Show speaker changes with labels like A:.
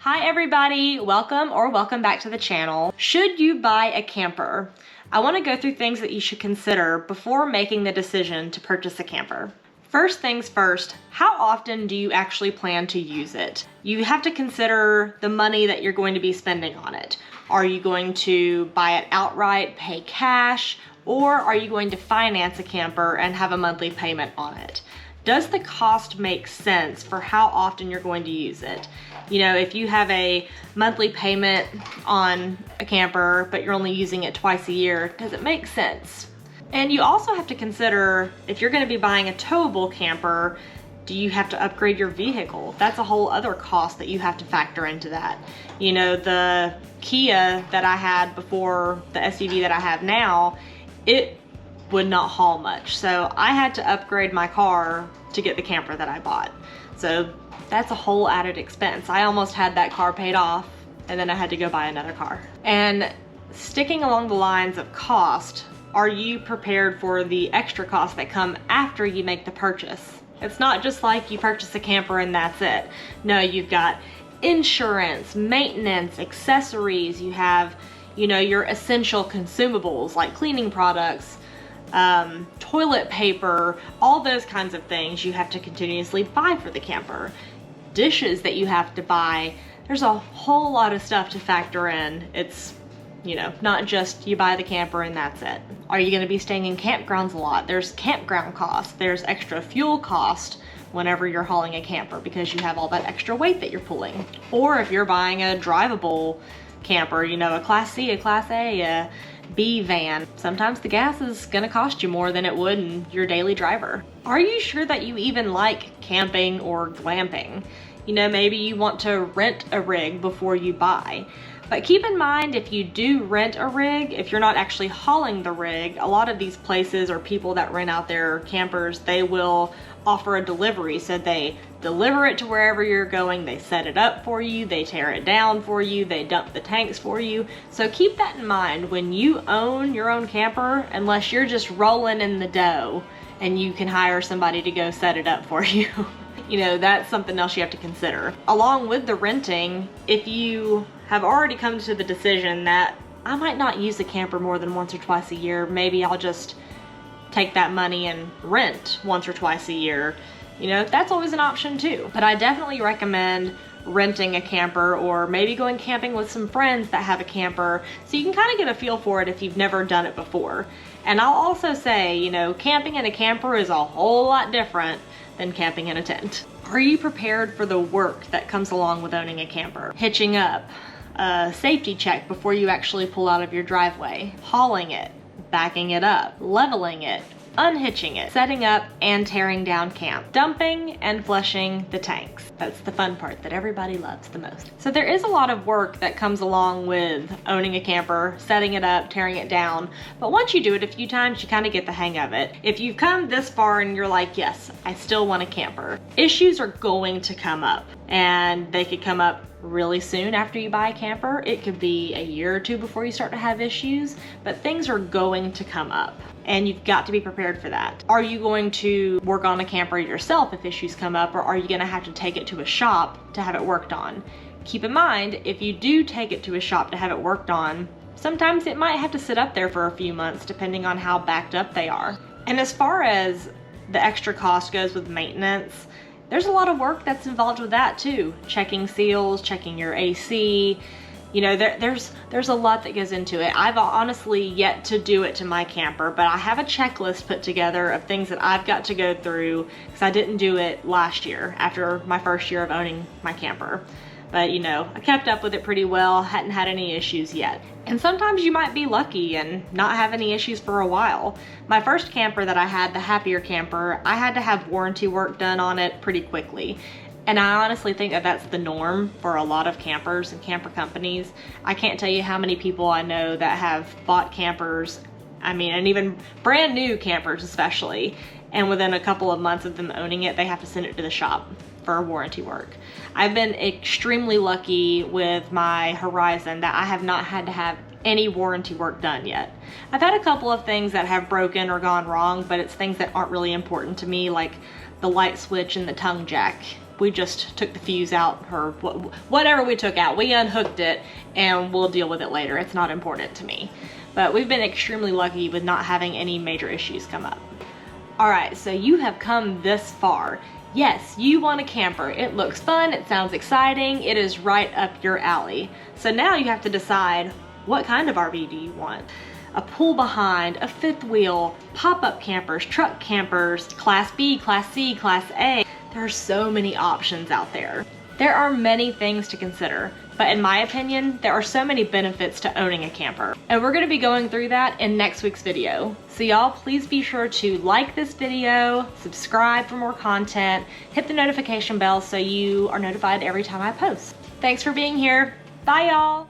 A: Hi everybody, welcome back to the channel. Should you buy a camper? I want to go through things that you should consider before making the decision to purchase a camper. First things first, how often do you actually plan to use it? You have to consider the money that you're going to be spending on it. Are you going to buy it outright, pay cash, or are you going to finance a camper and have a monthly payment on it? Does the cost make sense for how often you're going to use it? You know, if you have a monthly payment on a camper, but you're only using it twice a year, does it make sense? And you also have to consider, if you're gonna be buying a towable camper, do you have to upgrade your vehicle? That's a whole other cost that you have to factor into that. You know, the Kia that I had before the SUV that I have now, it would not haul much. So I had to upgrade my car to get the camper that I bought. So that's a whole added expense. I almost had that car paid off and then I had to go buy another car. And sticking along the lines of cost, are you prepared for the extra costs that come after you make the purchase? It's not just like you purchase a camper and that's it. No, you've got insurance, maintenance, accessories, you have, you know, your essential consumables like cleaning products, toilet paper, all those kinds of things you have to continuously buy for the camper. Dishes that you have to buy. There's a whole lot of stuff to factor in. It's, you know, not just you buy the camper and that's it. Are you going to be staying in campgrounds a lot? There's campground costs. There's extra fuel cost whenever you're hauling a camper because you have all that extra weight that you're pulling. Or if you're buying a drivable camper, you know, a Class C, a Class A, a B van, sometimes the gas is gonna cost you more than it would in your daily driver. Are you sure that you even like camping or glamping? You know, maybe you want to rent a rig before you buy. But keep in mind, if you do rent a rig, if you're not actually hauling the rig, a lot of these places or people that rent out their campers, they will offer a delivery. So they deliver it to wherever you're going, they set it up for you, they tear it down for you, they dump the tanks for you. So keep that in mind when you own your own camper, unless you're just rolling in the dough and you can hire somebody to go set it up for you. You know, that's something else you have to consider. Along with the renting, if you have already come to the decision that I might not use a camper more than once or twice a year, maybe I'll just take that money and rent once or twice a year, you know, that's always an option too. But I definitely recommend renting a camper or maybe going camping with some friends that have a camper so you can kind of get a feel for it if you've never done it before. And I'll also say, you know, camping in a camper is a whole lot different than camping in a tent. Are you prepared for the work that comes along with owning a camper? Hitching up, a safety check before you actually pull out of your driveway, hauling it, backing it up, leveling it, unhitching it, setting up and tearing down camp, dumping and flushing the tanks. That's the fun part that everybody loves the most. So there is a lot of work that comes along with owning a camper, setting it up, tearing it down. But once you do it a few times, you kind of get the hang of it. If you've come this far and you're like, yes, I still want a camper, issues are going to come up, and they could come up really soon after you buy a camper. It could be a year or two before you start to have issues, but things are going to come up and you've got to be prepared for that. Are you going to work on a camper yourself if issues come up, or are you gonna have to take it to a shop to have it worked on? Keep in mind, if you do take it to a shop to have it worked on, sometimes it might have to sit up there for a few months depending on how backed up they are. And as far as the extra cost goes with maintenance, there's a lot of work that's involved with that too. Checking seals, checking your AC, you know, there's a lot that goes into it. I've honestly yet to do it to my camper, but I have a checklist put together of things that I've got to go through because I didn't do it last year after my first year of owning my camper. But you know, I kept up with it pretty well, hadn't had any issues yet. And sometimes you might be lucky and not have any issues for a while. My first camper that I had, the Happier Camper, I had to have warranty work done on it pretty quickly. And I honestly think that that's the norm for a lot of campers and camper companies. I can't tell you how many people I know that have bought campers, I mean, and even brand new campers especially, and within a couple of months of them owning it, they have to send it to the shop for warranty work. I've been extremely lucky with my Horizon that I have not had to have any warranty work done yet. I've had a couple of things that have broken or gone wrong, but it's things that aren't really important to me, like the light switch and the tongue jack. we just took the fuse out, or whatever we took out. We unhooked it and we'll deal with it later. It's not important to me. But we've been extremely lucky with not having any major issues come up. All right, so you have come this far. Yes, you want a camper. It looks fun, it sounds exciting, it is right up your alley. So now you have to decide, what kind of RV do you want? A pull behind, a fifth wheel, pop-up campers, truck campers, Class B, Class C, Class A. There are so many options out there. There are many things to consider, but in my opinion, there are so many benefits to owning a camper. And we're gonna be going through that in next week's video. So y'all, please be sure to like this video, subscribe for more content, hit the notification bell so you are notified every time I post. Thanks for being here. Bye y'all.